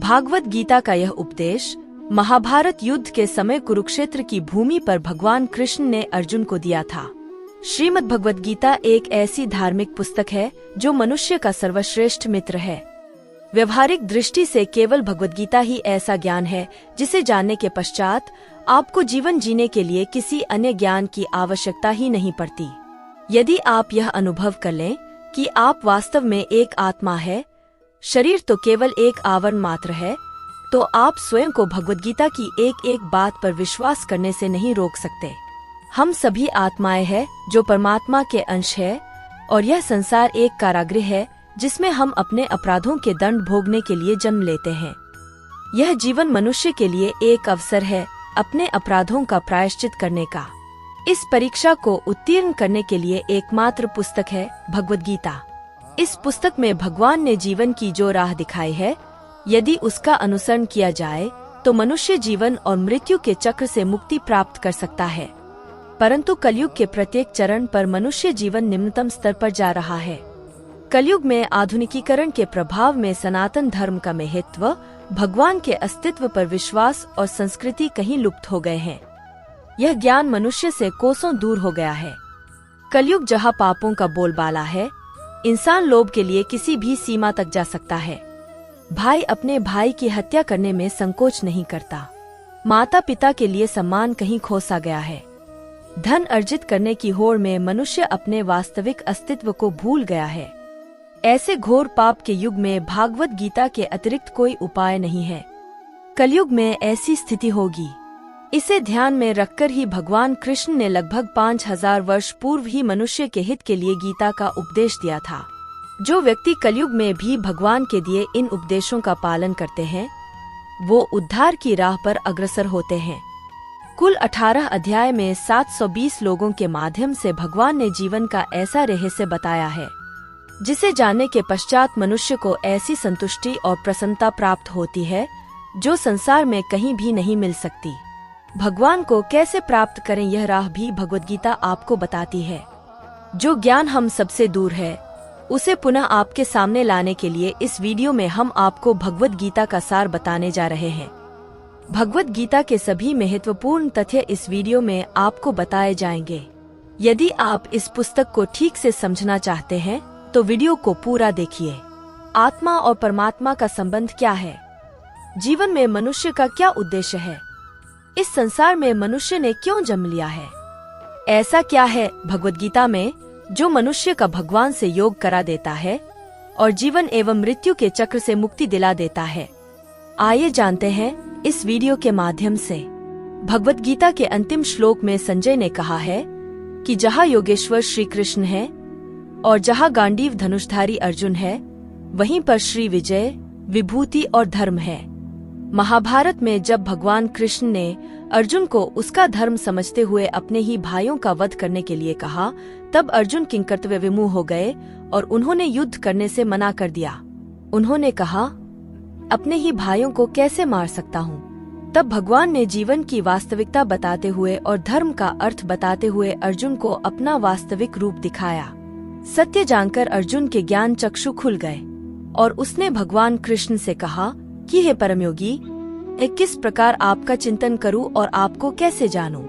भागवत गीता का यह उपदेश महाभारत युद्ध के समय कुरुक्षेत्र की भूमि पर भगवान कृष्ण ने अर्जुन को दिया था। श्रीमद् भगवत गीता एक ऐसी धार्मिक पुस्तक है जो मनुष्य का सर्वश्रेष्ठ मित्र है। व्यवहारिक दृष्टि से केवल भगवत गीता ही ऐसा ज्ञान है जिसे जानने के पश्चात आपको जीवन जीने के लिए किसी अन्य ज्ञान की आवश्यकता ही नहीं पड़ती। यदि आप यह अनुभव कर लें कि आप वास्तव में एक आत्मा है, शरीर तो केवल एक आवरण मात्र है, तो आप स्वयं को भगवत गीता की एक एक बात पर विश्वास करने से नहीं रोक सकते। हम सभी आत्माएं हैं जो परमात्मा के अंश है और यह संसार एक कारागृह है जिसमें हम अपने अपराधों के दंड भोगने के लिए जन्म लेते हैं। यह जीवन मनुष्य के लिए एक अवसर है अपने अपराधों का प्रायश्चित करने का। इस परीक्षा को उत्तीर्ण करने के लिए एकमात्र पुस्तक है भगवत गीता। इस पुस्तक में भगवान ने जीवन की जो राह दिखाई है, यदि उसका अनुसरण किया जाए तो मनुष्य जीवन और मृत्यु के चक्र से मुक्ति प्राप्त कर सकता है। परंतु कलयुग के प्रत्येक चरण पर मनुष्य जीवन निम्नतम स्तर पर जा रहा है। कलयुग में आधुनिकीकरण के प्रभाव में सनातन धर्म का महत्व, भगवान के अस्तित्व पर विश्वास और संस्कृति कहीं लुप्त हो गए हैं। यह ज्ञान मनुष्य से कोसों दूर हो गया है। कलयुग जहाँ पापों का बोलबाला है, इंसान लोभ के लिए किसी भी सीमा तक जा सकता है। भाई अपने भाई की हत्या करने में संकोच नहीं करता। माता पिता के लिए सम्मान कहीं खो सा गया है। धन अर्जित करने की होड़ में मनुष्य अपने वास्तविक अस्तित्व को भूल गया है। ऐसे घोर पाप के युग में भागवत गीता के अतिरिक्त कोई उपाय नहीं है। कलयुग में ऐसी स्थिति होगी, इसे ध्यान में रखकर ही भगवान कृष्ण ने लगभग 5000 वर्ष पूर्व ही मनुष्य के हित के लिए गीता का उपदेश दिया था। जो व्यक्ति कलयुग में भी भगवान के दिए इन उपदेशों का पालन करते हैं, वो उद्धार की राह पर अग्रसर होते हैं। कुल 18 अध्याय में 720 लोगों के माध्यम से भगवान ने जीवन का ऐसा रहस्य बताया है, जिसे जानने के पश्चात मनुष्य को ऐसी संतुष्टि और प्रसन्नता प्राप्त होती है जो संसार में कहीं भी नहीं मिल सकती। भगवान को कैसे प्राप्त करें, यह राह भी भगवत गीता आपको बताती है। जो ज्ञान हम सबसे दूर है, उसे पुनः आपके सामने लाने के लिए इस वीडियो में हम आपको भगवत गीता का सार बताने जा रहे हैं। भगवत गीता के सभी महत्वपूर्ण तथ्य इस वीडियो में आपको बताए जाएंगे। यदि आप इस पुस्तक को ठीक से समझना चाहते हैं तो वीडियो को पूरा देखिए। आत्मा और परमात्मा का संबंध क्या है? जीवन में मनुष्य का क्या उद्देश्य है? इस संसार में मनुष्य ने क्यों जन्म लिया है? ऐसा क्या है भगवत गीता में जो मनुष्य का भगवान से योग करा देता है और जीवन एवं मृत्यु के चक्र से मुक्ति दिला देता है? आइए जानते हैं इस वीडियो के माध्यम से। भगवत गीता के अंतिम श्लोक में संजय ने कहा है कि जहाँ योगेश्वर श्री कृष्ण है और जहाँ गांडीव धनुषधारी अर्जुन है, वहीं पर श्री विजय, विभूति और धर्म है। महाभारत में जब भगवान कृष्ण ने अर्जुन को उसका धर्म समझते हुए अपने ही भाइयों का वध करने के लिए कहा, तब अर्जुन किंकर्तव्य विमुख हो गए और उन्होंने युद्ध करने से मना कर दिया। उन्होंने कहा, अपने ही भाइयों को कैसे मार सकता हूँ? तब भगवान ने जीवन की वास्तविकता बताते हुए और धर्म का अर्थ बताते हुए अर्जुन को अपना वास्तविक रूप दिखाया। सत्य जानकर अर्जुन के ज्ञान चक्षु खुल गए और उसने भगवान कृष्ण से कहा कि हे परमयोगी, किस प्रकार आपका चिंतन करूं और आपको कैसे जानूं?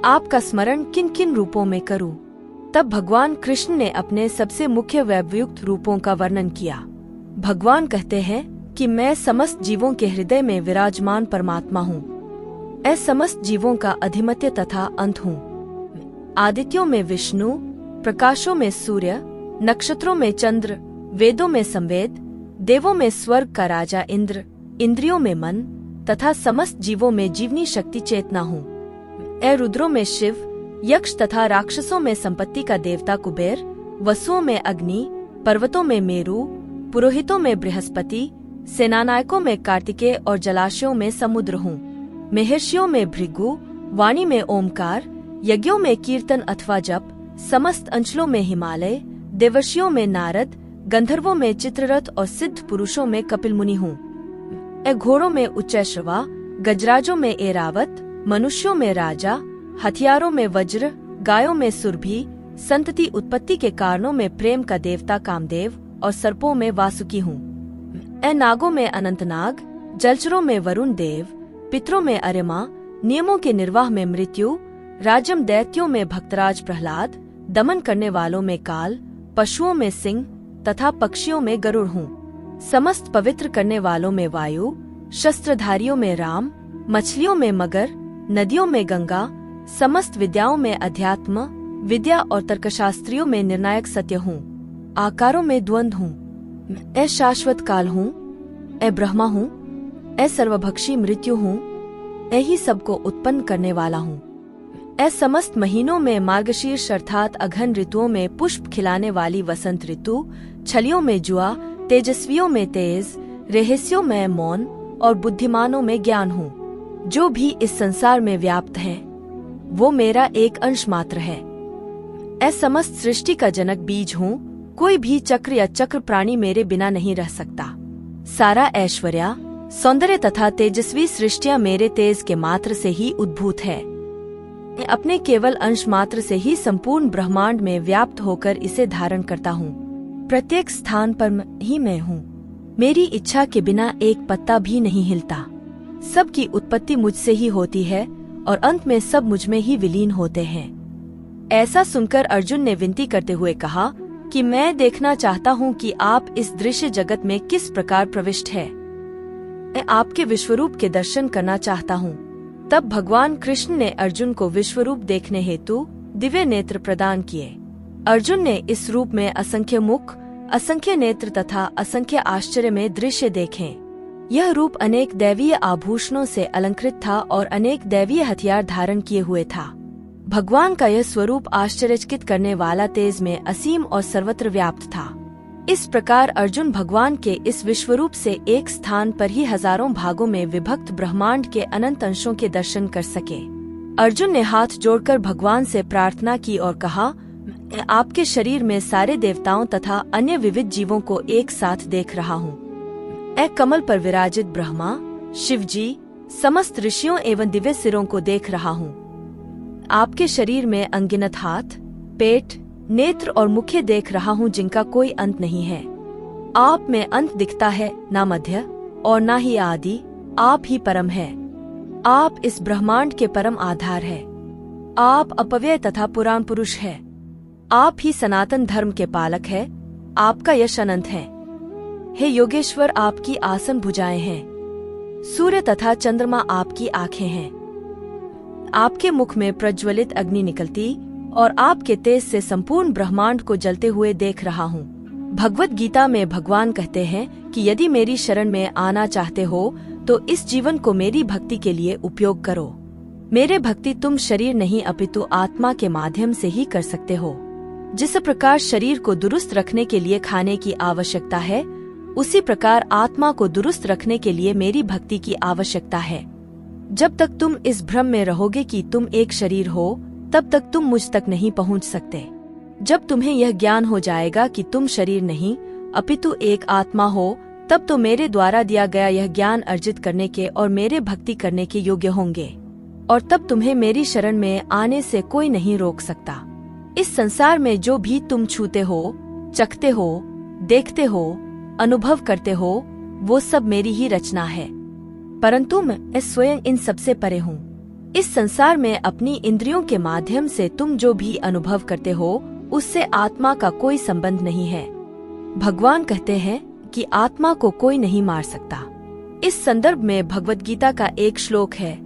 आपका स्मरण किन किन रूपों में करूं? तब भगवान कृष्ण ने अपने सबसे मुख्य वैभवयुक्त रूपों का वर्णन किया। भगवान कहते हैं कि मैं समस्त जीवों के हृदय में विराजमान परमात्मा हूँ। मैं समस्त जीवों का अधिमत्य तथा अंत हूँ। आदित्यों में विष्णु, प्रकाशों में सूर्य, नक्षत्रों में चंद्र, वेदों में संवेद, देवों में स्वर्ग का राजा इंद्र, इंद्रियों में मन तथा समस्त जीवों में जीवनी शक्ति चेतना हूँ। ए रुद्रों में शिव, यक्ष तथा राक्षसों में संपत्ति का देवता कुबेर, वसुओं में अग्नि, पर्वतों में मेरु, पुरोहितों में बृहस्पति, सेनानायकों में कार्तिकेय और जलाशयों में समुद्र हूँ। महर्षियों में भृगु, वाणी में ओमकार, यज्ञों में कीर्तन अथवा जप, समस्त अंचलों में हिमालय, देवर्षियों में नारद, गंधर्वों में चित्ररथ और सिद्ध पुरुषों में कपिल मुनि हूँ। घोड़ों में उच्चैश्रवा, गजराजों में एरावत, मनुष्यों में राजा, हथियारों में वज्र, गायों में सुरभि, संतति उत्पत्ति के कारणों में प्रेम का देवता कामदेव और सर्पों में वासुकी हूँ। ए नागों में अनंतनाग, जलचरों में वरुण देव, पितरों में अरिमा, नियमों के निर्वाह में मृत्यु, राजम दैत्यों में भक्तराज प्रहलाद, दमन करने वालों में काल, पशुओं में सिंह तथा पक्षियों में गरुड़ हूँ। समस्त पवित्र करने वालों में वायु, शस्त्रधारियों में राम, मछलियों में मगर, नदियों में गंगा, समस्त विद्याओं में अध्यात्म विद्या और तर्कशास्त्रियों में निर्णायक सत्य हूँ। आकारों में द्वंद्व हूँ। ए शाश्वत काल हूँ, ए ब्रह्मा हूँ, ए सर्वभक्षी मृत्यु हूँ, ए ही सबको उत्पन्न करने वाला हूँ। ए समस्त महीनों में मार्गशीर्ष अर्थात अघन ऋतुओं में पुष्प खिलाने वाली वसंत ऋतु, छलियों में जुआ, तेजस्वियों में तेज, रहस्यों में मौन और बुद्धिमानों में ज्ञान हूँ। जो भी इस संसार में व्याप्त है वो मेरा एक अंश मात्र है। ए समस्त सृष्टि का जनक बीज हूँ, कोई भी चक्र या चक्र प्राणी मेरे बिना नहीं रह सकता। सारा ऐश्वर्य, सौंदर्य तथा तेजस्वी सृष्टियाँ मेरे तेज के मात्र से ही उद्भूत है। अपने केवल अंश मात्र से ही संपूर्ण ब्रह्मांड में व्याप्त होकर इसे धारण करता हूँ। प्रत्येक स्थान पर ही मैं हूँ। मेरी इच्छा के बिना एक पत्ता भी नहीं हिलता। सबकी उत्पत्ति मुझसे ही होती है और अंत में सब मुझ में ही विलीन होते हैं। ऐसा सुनकर अर्जुन ने विनती करते हुए कहा कि मैं देखना चाहता हूँ कि आप इस दृश्य जगत में किस प्रकार प्रविष्ट है। मैं आपके विश्वरूप के दर्शन करना चाहता हूँ। तब भगवान कृष्ण ने अर्जुन को विश्वरूप देखने हेतु दिव्य नेत्र प्रदान किए। अर्जुन ने इस रूप में असंख्य मुख, असंख्य नेत्र तथा असंख्य आश्चर्य में दृश्य देखे। यह रूप अनेक दैवीय आभूषणों से अलंकृत था और अनेक दैवीय हथियार धारण किए हुए था। भगवान का यह स्वरूप आश्चर्यचकित करने वाला तेज में असीम और सर्वत्र व्याप्त था। इस प्रकार अर्जुन भगवान के इस विश्वरूप से एक स्थान पर ही हजारों भागों में विभक्त ब्रह्मांड के अनंत अंशों के दर्शन कर सके। अर्जुन ने हाथ जोड़कर भगवान से प्रार्थना की और कहा, मैं आपके शरीर में सारे देवताओं तथा अन्य विविध जीवों को एक साथ देख रहा हूँ। ए कमल पर विराजित ब्रह्मा, शिवजी, समस्त ऋषियों एवं दिव्य सिरों को देख रहा हूँ। आपके शरीर में अनगिनत हाथ, पेट, नेत्र और मुख्य देख रहा हूँ जिनका कोई अंत नहीं है। आप में अंत दिखता है, ना मध्य और ना ही आदि, आप ही परम है। आप इस ब्रह्मांड के परम आधार है। आप अपव्यय तथा पुराण पुरुष है। आप ही सनातन धर्म के पालक है। आपका यश अनंत है। हे योगेश्वर, आपकी आसन भुजाएं हैं। सूर्य तथा चंद्रमा आपकी आंखें हैं। आपके मुख में प्रज्वलित अग्नि निकलती और आपके तेज से संपूर्ण ब्रह्मांड को जलते हुए देख रहा हूँ। भगवत गीता में भगवान कहते हैं कि यदि मेरी शरण में आना चाहते हो तो इस जीवन को मेरी भक्ति के लिए उपयोग करो। मेरे भक्ति तुम शरीर नहीं अपितु आत्मा के माध्यम से ही कर सकते हो। जिस प्रकार शरीर को दुरुस्त रखने के लिए खाने की आवश्यकता है, उसी प्रकार आत्मा को दुरुस्त रखने के लिए मेरी भक्ति की आवश्यकता है। जब तक तुम इस भ्रम में रहोगे कि तुम एक शरीर हो, तब तक तुम मुझ तक नहीं पहुंच सकते। जब तुम्हें यह ज्ञान हो जाएगा कि तुम शरीर नहीं अपितु एक आत्मा हो, तब तो मेरे द्वारा दिया गया यह ज्ञान अर्जित करने के और मेरे भक्ति करने के योग्य होंगे, और तब तुम्हें मेरी शरण में आने से कोई नहीं रोक सकता। इस संसार में जो भी तुम छूते हो, चखते हो, देखते हो, अनुभव करते हो, वो सब मेरी ही रचना है, परंतु मैं स्वयं इन सबसे परे हूँ। इस संसार में अपनी इंद्रियों के माध्यम से तुम जो भी अनुभव करते हो, उससे आत्मा का कोई संबंध नहीं है। भगवान कहते हैं कि आत्मा को कोई नहीं मार सकता। इस संदर्भ में भगवत गीता का एक श्लोक है,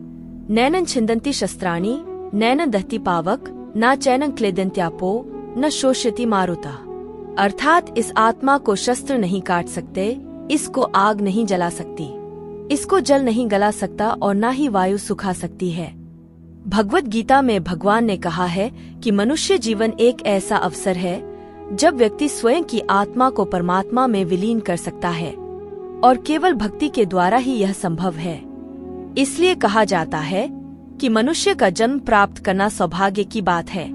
नैनन छिन्दन्ति शस्त्राणि नैनन दहति पावक न चैनन क्लेदन्त्यापो न शोष्यति मारुता। अर्थात इस आत्मा को शस्त्र नहीं काट सकते, इसको आग नहीं जला सकती, इसको जल नहीं गला सकता और न ही वायु सुखा सकती है। भगवत गीता में भगवान ने कहा है कि मनुष्य जीवन एक ऐसा अवसर है जब व्यक्ति स्वयं की आत्मा को परमात्मा में विलीन कर सकता है, और केवल भक्ति के द्वारा ही यह संभव है। इसलिए कहा जाता है कि मनुष्य का जन्म प्राप्त करना सौभाग्य की बात है।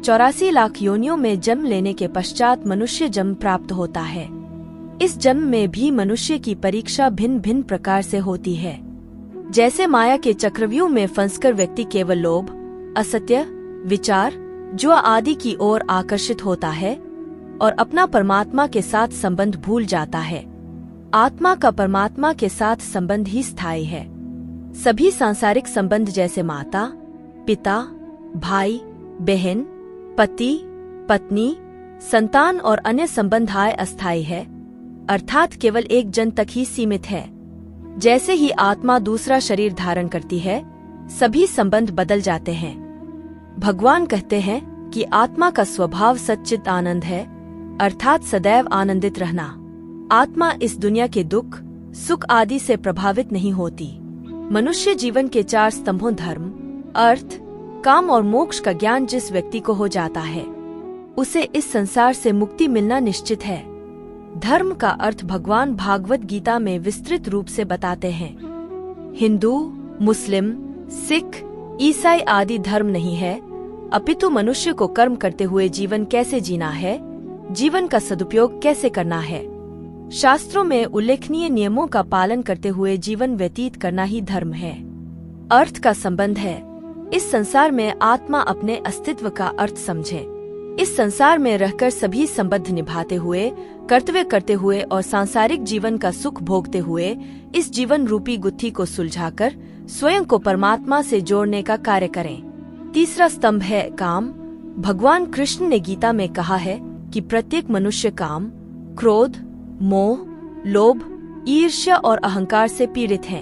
84 लाख योनियों में जन्म लेने के पश्चात मनुष्य जन्म प्राप्त होता है। इस जन्म में भी मनुष्य की परीक्षा भिन्न भिन्न प्रकार से होती है। जैसे माया के चक्रव्यूह में फंसकर व्यक्ति केवल लोभ, असत्य, विचार, जुआ आदि की ओर आकर्षित होता है और अपना परमात्मा के साथ संबंध भूल जाता है। आत्मा का परमात्मा के साथ संबंध ही स्थायी है। सभी सांसारिक संबंध जैसे माता, पिता, भाई, बहन, पति, पत्नी, संतान और अन्य संबंध अस्थायी है, अर्थात केवल एक जन तक ही सीमित है। जैसे ही आत्मा दूसरा शरीर धारण करती है, सभी संबंध बदल जाते हैं। भगवान कहते हैं कि आत्मा का स्वभाव सच्चित आनंद है, अर्थात सदैव आनंदित रहना। आत्मा इस दुनिया के दुख, सुख आदि से प्रभावित नहीं होती। मनुष्य जीवन के 4 स्तंभों धर्म, अर्थ, काम और मोक्ष का ज्ञान जिस व्यक्ति को हो जाता है, उसे इस संसार से मुक्ति मिलना निश्चित है। धर्म का अर्थ भगवान भागवत गीता में विस्तृत रूप से बताते हैं। हिंदू, मुस्लिम, सिख, ईसाई आदि धर्म नहीं है, अपितु मनुष्य को कर्म करते हुए जीवन कैसे जीना है, जीवन का सदुपयोग कैसे करना है। शास्त्रों में उल्लेखनीय नियमों का पालन करते हुए जीवन व्यतीत करना ही धर्म है। अर्थ का संबंध है, इस संसार में आत्मा अपने अस्तित्व का अर्थ समझे। इस संसार में रहकर सभी संबंध निभाते हुए, कर्तव्य करते हुए और सांसारिक जीवन का सुख भोगते हुए इस जीवन रूपी गुत्थी को सुलझाकर स्वयं को परमात्मा से जोड़ने का कार्य करें। तीसरा स्तंभ है काम। भगवान कृष्ण ने गीता में कहा है कि प्रत्येक मनुष्य काम, क्रोध, मोह, लोभ, ईर्ष्या और अहंकार से पीड़ित है।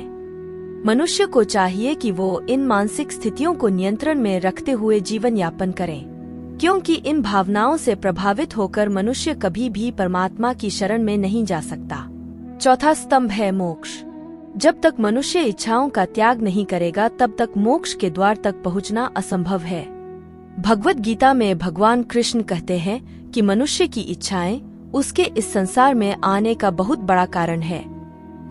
मनुष्य को चाहिए कि वो इन मानसिक स्थितियों को नियंत्रण में रखते हुए जीवन यापन करें, क्योंकि इन भावनाओं से प्रभावित होकर मनुष्य कभी भी परमात्मा की शरण में नहीं जा सकता। चौथा स्तंभ है मोक्ष। जब तक मनुष्य इच्छाओं का त्याग नहीं करेगा, तब तक मोक्ष के द्वार तक पहुंचना असंभव है। भगवत गीता में भगवान कृष्ण कहते हैं कि मनुष्य की इच्छाएं उसके इस संसार में आने का बहुत बड़ा कारण है।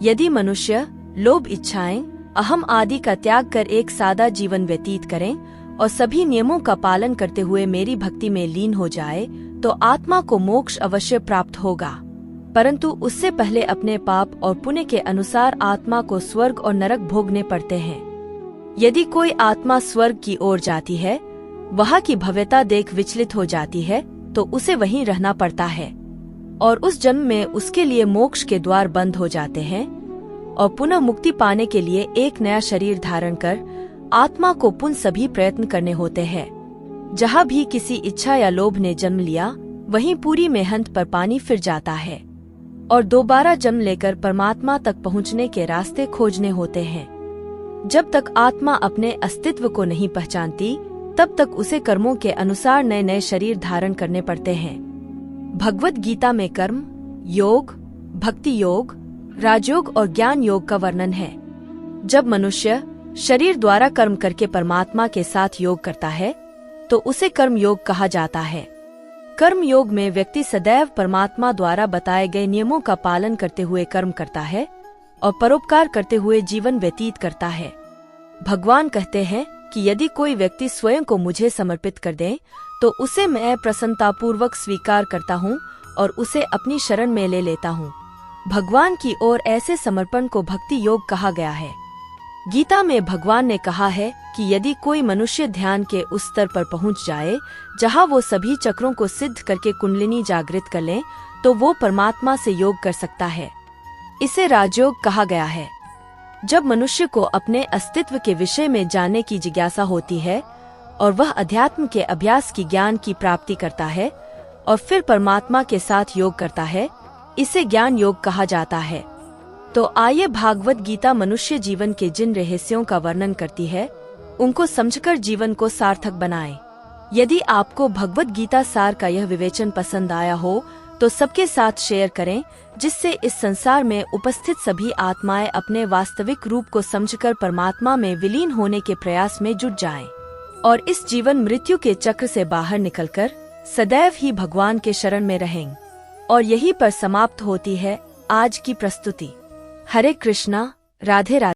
यदि मनुष्य लोभ इच्छाएं, अहम आदि का त्याग कर एक सादा जीवन व्यतीत करें और सभी नियमों का पालन करते हुए मेरी भक्ति में लीन हो जाए, तो आत्मा को मोक्ष अवश्य प्राप्त होगा। परंतु उससे पहले अपने पाप और पुण्य के अनुसार आत्मा को स्वर्ग और नरक भोगने पड़ते हैं। यदि कोई आत्मा स्वर्ग की ओर जाती है, वहाँ की भव्यता देख विचलित हो जाती है, तो उसे वहीं रहना पड़ता है और उस जन्म में उसके लिए मोक्ष के द्वार बंद हो जाते हैं और पुनः मुक्ति पाने के लिए एक नया शरीर धारण कर आत्मा को पुनः सभी प्रयत्न करने होते हैं। जहाँ भी किसी इच्छा या लोभ ने जन्म लिया, वहीं पूरी मेहनत पर पानी फिर जाता है और दोबारा जन्म लेकर परमात्मा तक पहुँचने के रास्ते खोजने होते हैं। जब तक आत्मा अपने अस्तित्व को नहीं पहचानती, तब तक उसे कर्मों के अनुसार नए नए शरीर धारण करने पड़ते हैं। भगवत गीता में कर्म योग, भक्ति योग, राजयोग और ज्ञान योग का वर्णन है। जब मनुष्य शरीर द्वारा कर्म करके परमात्मा के साथ योग करता है, तो उसे कर्म योग कहा जाता है। कर्म योग में व्यक्ति सदैव परमात्मा द्वारा बताए गए नियमों का पालन करते हुए कर्म करता है और परोपकार करते हुए जीवन व्यतीत करता है। भगवान कहते हैं कि यदि कोई व्यक्ति स्वयं को मुझे समर्पित कर दे, तो उसे मैं प्रसन्नतापूर्वक स्वीकार करता हूँ और उसे अपनी शरण में ले लेता हूँ। भगवान की ओर ऐसे समर्पण को भक्ति योग कहा गया है। गीता में भगवान ने कहा है कि यदि कोई मनुष्य ध्यान के उस स्तर पर पहुंच जाए जहां वो सभी चक्रों को सिद्ध करके कुंडलिनी जागृत कर ले, तो वो परमात्मा से योग कर सकता है। इसे राजयोग कहा गया है। जब मनुष्य को अपने अस्तित्व के विषय में जानने की जिज्ञासा होती है और वह अध्यात्म के अभ्यास की ज्ञान की प्राप्ति करता है और फिर परमात्मा के साथ योग करता है, इसे ज्ञान योग कहा जाता है। तो आइए भागवत गीता मनुष्य जीवन के जिन रहस्यों का वर्णन करती है, उनको समझकर जीवन को सार्थक बनाएं। यदि आपको भगवत गीता सार का यह विवेचन पसंद आया हो, तो सबके साथ शेयर करें, जिससे इस संसार में उपस्थित सभी आत्माएं अपने वास्तविक रूप को समझकर परमात्मा में विलीन होने के प्रयास में जुट जाएं और इस जीवन मृत्यु के चक्र से बाहर निकलकर सदैव ही भगवान के शरण में रहें। और यहीं पर समाप्त होती है आज की प्रस्तुति। हरे कृष्णा, राधे राधे।